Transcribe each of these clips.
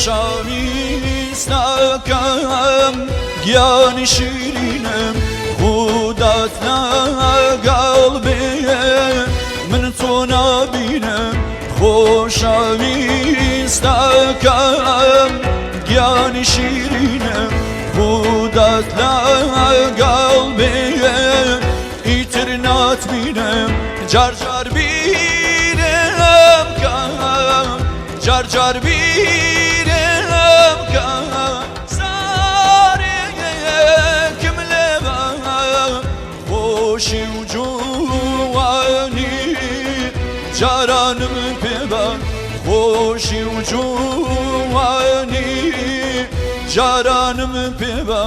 خۆشەویستەکەم گیانی شیرینم خودت لەگەڵ بێ من تۆ نابینم خۆشەویستەکەم گیانی شیرینم خودت لەگەڵ بێ ئیتر ناتبینم جار جار بیرم کەم جار جار بیرم کەم زارێکم لێبە خۆشی و جوانی جارانم پێبە خۆشی و جوانی جارانم پێبە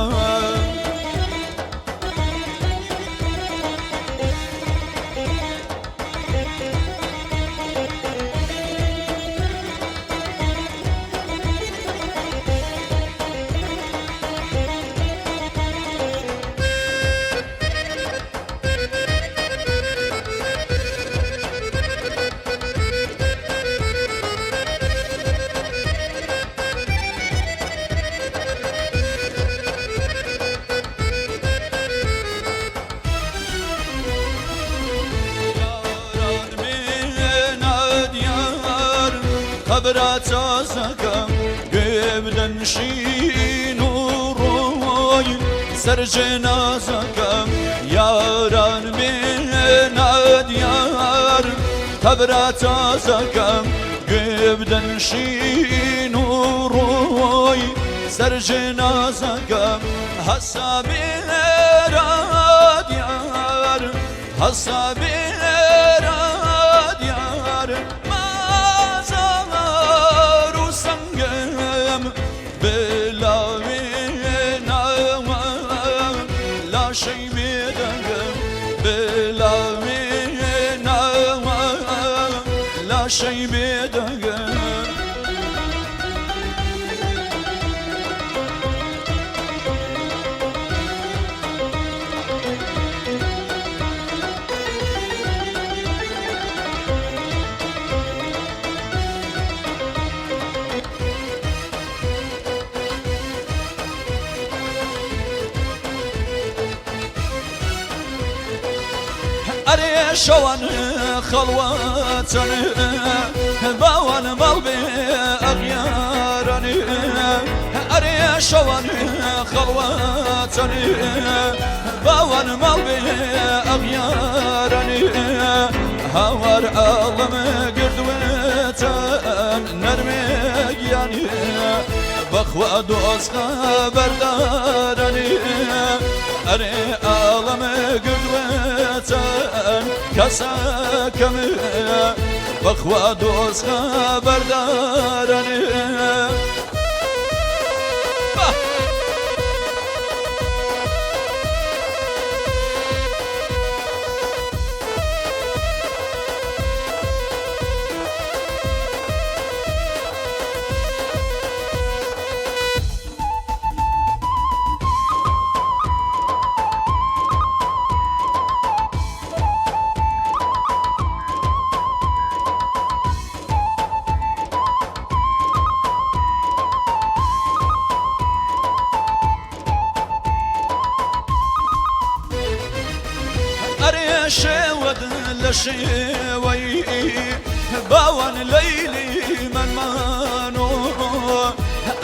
خبرات تازەکەم گوێ بدەن شین و ڕۆی سەر جێنازەکەم یاران بێنە دیار خبرات تازەکەم گوێ بدەن شین و ڕۆی سەر جێنازەکەم هەسا بێرە دیار هەسا بێرە دیار شي بيدقم بلا مينا لا شي بيدقم أري شوان خلواتن باوان مالبي أغيارني أري شوان خلواتن باوان مالبي أغيارني هاور عالم قردويتن نرمي يعني بخوا دوز خبردارني أري عالم قردويتن كساكم بخوا دوز خبردارني شود لشوي باوان ليلي من مانو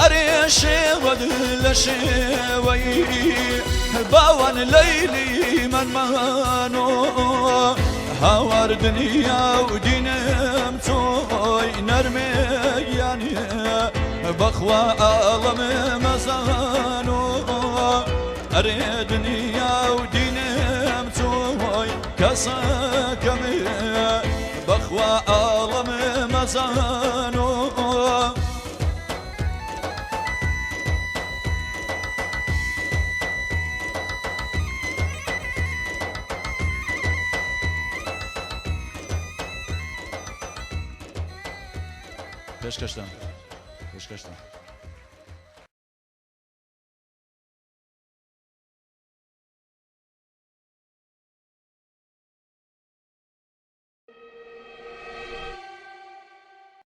أري شود لشوي باوان ليلي من مانو هاور دنيا ودينم توي نرمي يعني بخوا عالم مزانو أري دنيا ودينم توي كساكم بخوا عالم مزانو Beş kaçtan?